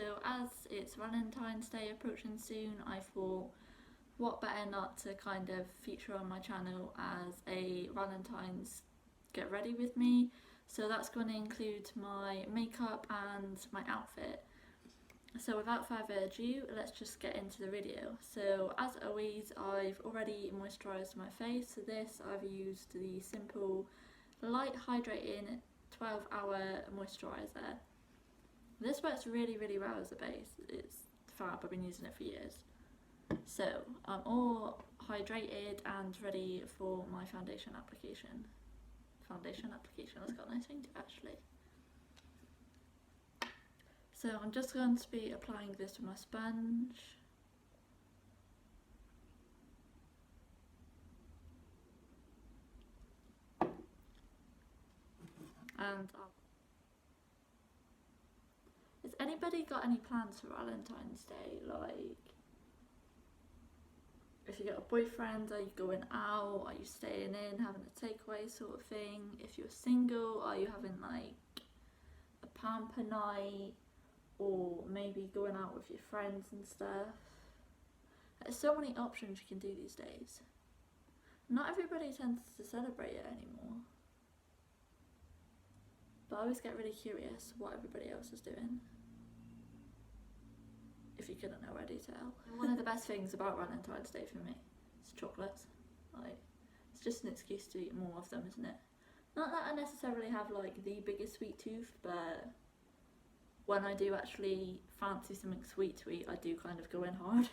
So as it's Valentine's Day approaching soon, I thought what better not to kind of feature on my channel as a Valentine's get ready with me. So that's going to include my makeup and my outfit. So without further ado, let's just get into the video. So as always, I've already moisturised my face. For this, I've used the simple light hydrating 12-hour moisturiser. This works really well as a base. It's fab, I've been using it for years. So I'm all hydrated and ready for my foundation application. That's got a nice ring to it actually. So I'm just going to be applying this with my sponge. And has anybody got any plans for Valentine's Day? Like, if you got a boyfriend, are you going out? Are you staying in, having a takeaway sort of thing? If you're single, are you having like a pamper night? Or maybe going out with your friends and stuff? There's so many options you can do these days. Not everybody tends to celebrate it anymore. But I always get really curious what everybody else is doing. If you couldn't already tell. One of the best things about Valentine's Day for me is chocolates. Like, it's just an excuse to eat more of them, isn't it? Not that I necessarily have like the biggest sweet tooth, but when I do actually fancy something sweet to eat, I do kind of go in hard.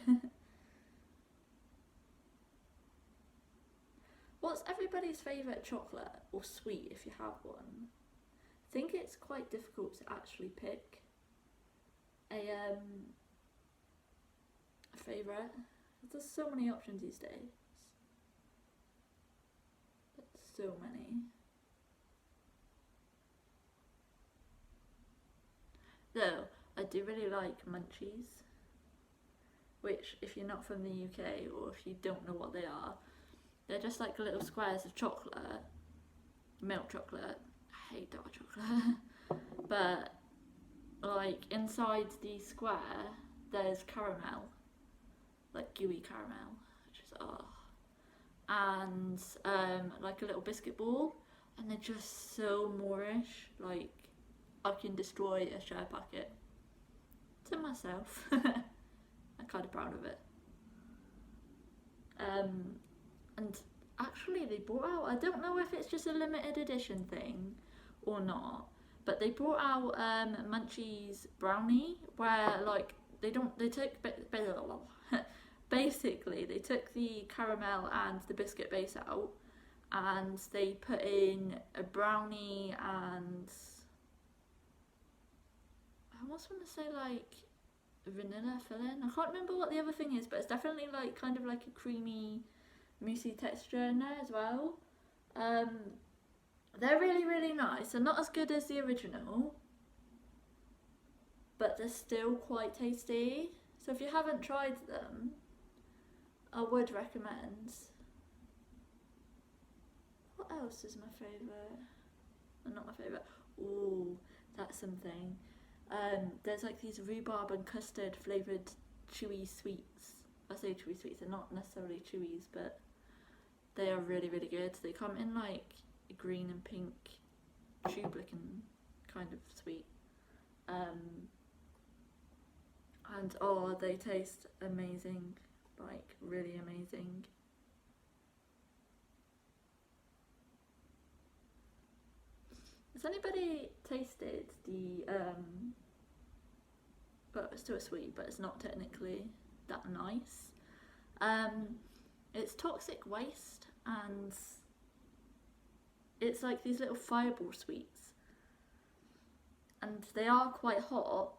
What's everybody's favourite chocolate or sweet if you have one? I think it's quite difficult to actually pick a favourite. There's so many options these days. So many. Though, I do really like munchies, which if you're not from the UK or if you don't know what they are, they're just like little squares of chocolate, milk chocolate. I hate dark chocolate. But like inside the square there's caramel, like gooey caramel, which is and like a little biscuit ball, and they're just so Moorish. Like, I can destroy a share packet to myself. I'm kind of proud of it. And actually they brought out, I don't know if it's just a limited edition thing or not, but they brought out Munchies brownie, where like they took basically they took the caramel and the biscuit base out, and they put in a brownie and I almost want to say like vanilla filling. I can't remember what the other thing is, but it's definitely like kind of like a creamy, moussey texture in there as well. They're really nice. They're not as good as the original, but they're still quite tasty. So if you haven't tried them, I would recommend. What else is my favourite? Not my favourite. Ooh, that's something. There's like these rhubarb and custard flavoured chewy sweets. I say chewy sweets, they're not necessarily chewies, but they are really good. They come in like a green and pink tube looking kind of sweet. And oh, they taste amazing, like really amazing. Has anybody tasted the well, it's still a sweet, but it's not technically that nice. It's Toxic Waste, and it's like these little fireball sweets, and they are quite hot,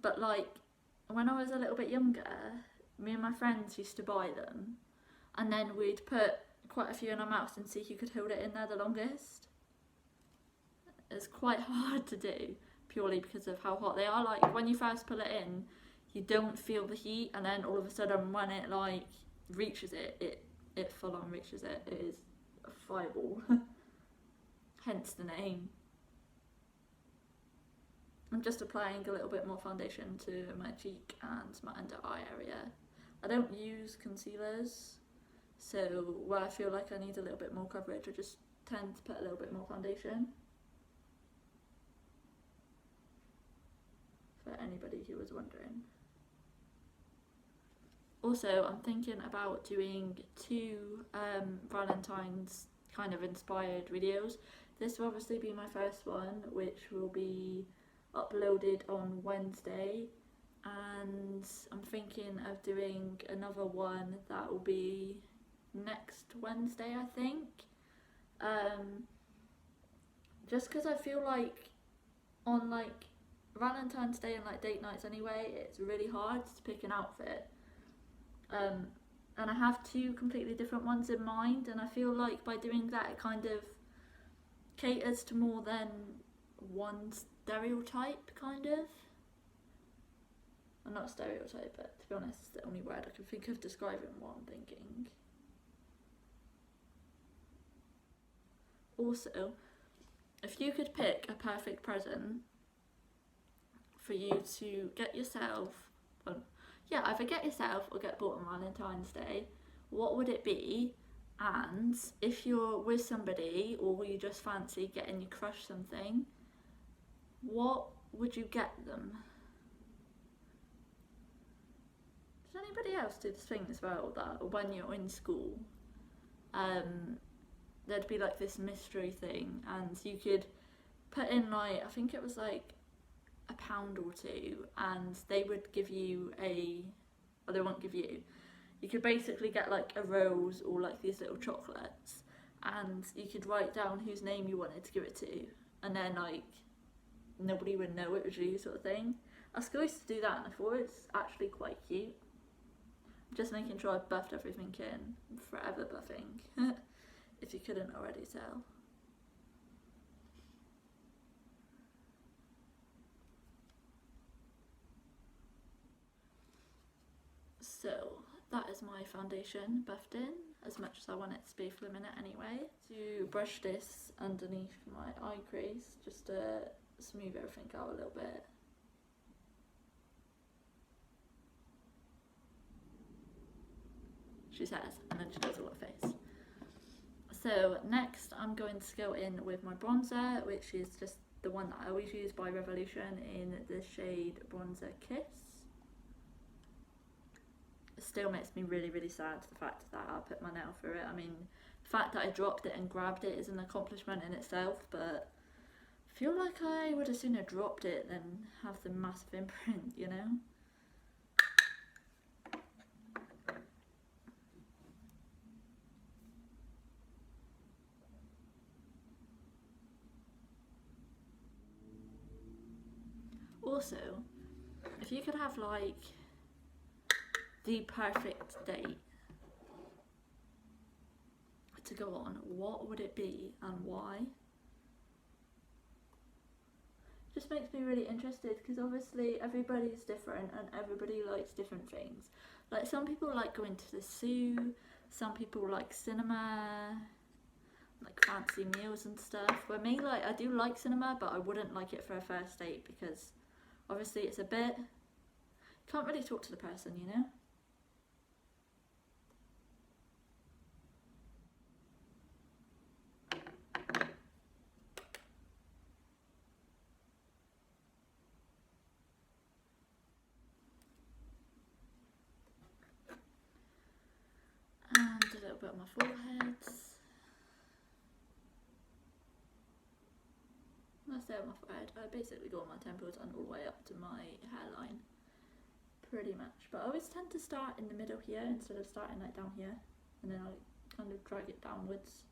but like when I was a little bit younger, me and my friends used to buy them, and then we'd put quite a few in our mouths and see who could hold it in there the longest. It's quite hard to do, purely because of how hot they are. Like when you first pull it in, you don't feel the heat, and then all of a sudden when it like reaches it full on reaches it. It is a fireball. Hence the name. I'm just applying a little bit more foundation to my cheek and my under eye area. I don't use concealers, so where I feel like I need a little bit more coverage, I just tend to put a little bit more foundation. For anybody who was wondering. Also, I'm thinking about doing 2 Valentine's kind of inspired videos. This will obviously be my first one, which will be uploaded on Wednesday, and I'm thinking of doing another one that will be next Wednesday, I think. Just because I feel like on like Valentine's Day and like date nights anyway, it's really hard to pick an outfit. And I have 2 completely different ones in mind, and I feel like by doing that it kind of caters to more than one stereotype, kind of. Well, not stereotype, but to be honest, it's the only word I can think of describing what I'm thinking. Also, if you could pick a perfect present for you to get yourself, either get yourself or get bought on Valentine's Day, what would it be? And if you're with somebody or you just fancy getting your crush something, what would you get them? Does anybody else do this thing as well, that when you're in school, there'd be like this mystery thing, and you could put in like, I think it was like £1 or 2, and they would give you or they won't give you, you could basically get like a rose or like these little chocolates, and you could write down whose name you wanted to give it to, and then like nobody would know it was you, sort of thing. Our school used to do that, and I thought it was actually quite cute. I'm just making sure I've buffed everything in. I'm forever buffing, if you couldn't already tell. So that is my foundation buffed in, as much as I want it to be for a minute anyway. To brush this underneath my eye crease, just to smooth everything out a little bit. She says, and then she does all her face. So next I'm going to go in with my bronzer, which is just the one that I always use by Revolution in the shade Bronzer Kiss. It still makes me really, really sad, the fact that I put my nail through it. I mean, the fact that I dropped it and grabbed it is an accomplishment in itself, but I feel like I would have sooner dropped it than have the massive imprint, you know? Also, if you could have like the perfect date to go on, what would it be and why? Just makes me really interested, because obviously everybody's different and everybody likes different things. Like some people like going to the zoo, some people like cinema, like fancy meals and stuff. Where me, like, I do like cinema, but I wouldn't like it for a first date, because obviously it's a bit, can't really talk to the person, you know? And a little bit on my forehead. That's there on my forehead. I basically go on my temples and all the way up to my hairline, pretty much. But I always tend to start in the middle here instead of starting like down here, and then I kind of drag it downwards.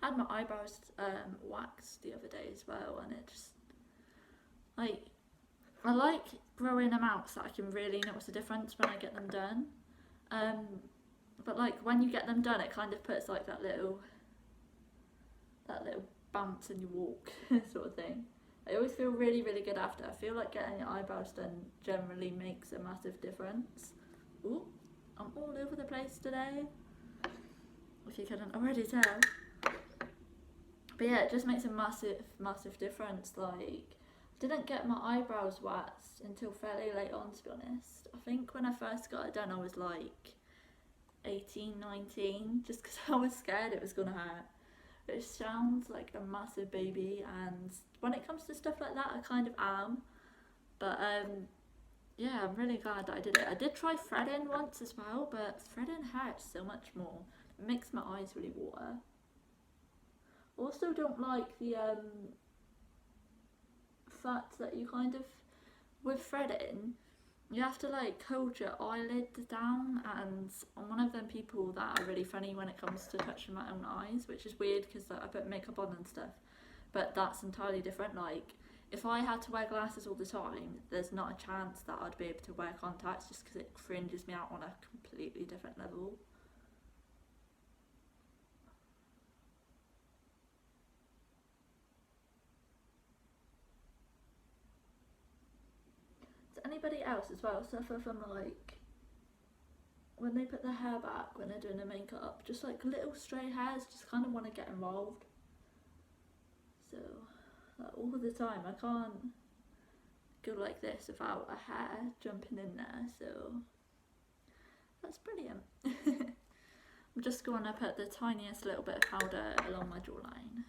I had my eyebrows waxed the other day as well, and it just, like, I like growing them out so I can really notice the difference when I get them done. But like when you get them done, it kind of puts like that little bounce in your walk sort of thing. I always feel really, really good after. I feel like getting your eyebrows done generally makes a massive difference. Ooh, I'm all over the place today, if you couldn't already tell. But But yeah, it just makes a massive difference. Like, didn't get my eyebrows waxed until fairly late on, to be honest. I think when I first got it done I was like 18, 19, just because I was scared it was gonna hurt. It sounds like a massive baby, and when it comes to stuff like that I kind of am. But yeah, I'm really glad that I did it. I did try threading once as well, but threading hurts so much more. It makes my eyes really water. Also don't like the fact that you kind of, with threading, you have to like hold your eyelids down, and I'm one of them people that are really funny when it comes to touching my own eyes, which is weird because I put makeup on and stuff, but that's entirely different. Like, if I had to wear glasses all the time, there's not a chance that I'd be able to wear contacts, just because it fringes me out on a completely different level. Does anybody else as well suffer from, like, when they put their hair back when they're doing their makeup, just like little stray hairs just kind of want to get involved? So like, all the time I can't go like this without a hair jumping in there, so that's brilliant. I'm just going to put the tiniest little bit of powder along my jawline.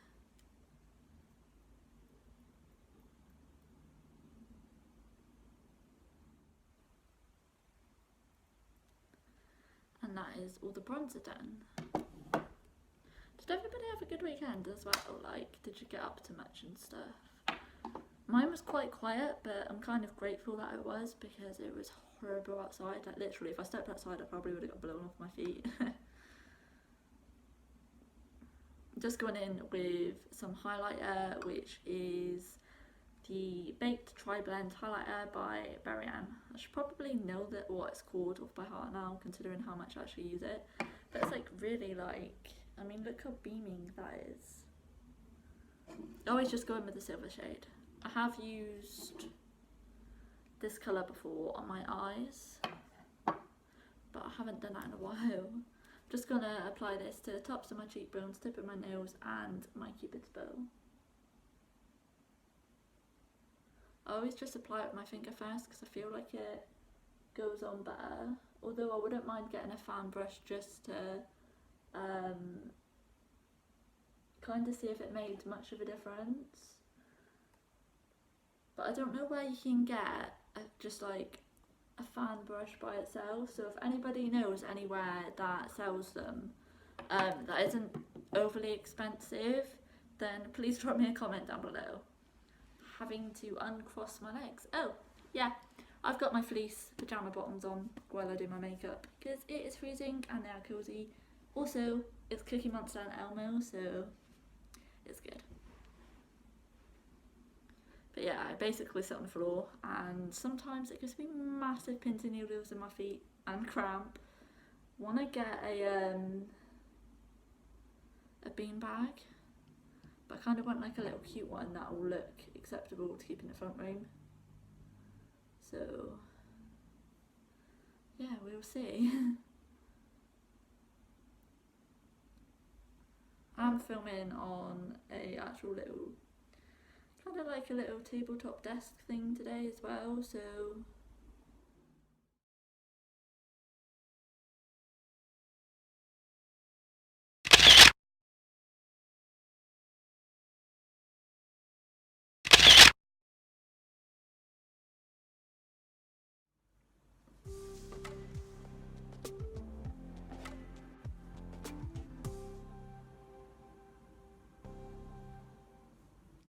And that is all the bronzer done. Did everybody have a good weekend as well? Like, did you get up to much and stuff? Mine was quite quiet, but I'm kind of grateful that it was, because it was horrible outside. Like, literally, if I stepped outside I probably would have got blown off my feet. Just going in with some highlighter, which is the Baked Tri-Blend Highlighter by Grwm. I should probably know that what it's called off by heart now, considering how much I actually use it. But it's like really, like, I mean, look how beaming that is. I always just go in with the silver shade. I have used this colour before on my eyes, but I haven't done that in a while. I'm just gonna apply this to the tops of my cheekbones, tip of my nose, and my cupid's bow. I always just apply it with my finger first because I feel like it goes on better, although I wouldn't mind getting a fan brush just to kind of see if it made much of a difference. But I don't know where you can get just like a fan brush by itself, so if anybody knows anywhere that sells them that isn't overly expensive, then please drop me a comment down below. Having to uncross my legs. Oh yeah, I've got my fleece pyjama bottoms on while I do my makeup because it is freezing and they are cozy. Also, it's Cookie Monster and Elmo, so it's good. But yeah, I basically sit on the floor, and sometimes it gives me massive pins and needles in my feet and cramp. Want to get a bean bag, but I kind of want like a little cute one that will look acceptable to keep in the front room. So yeah, we'll see. I'm filming on a actual little, kind of like a little tabletop desk thing today as well, so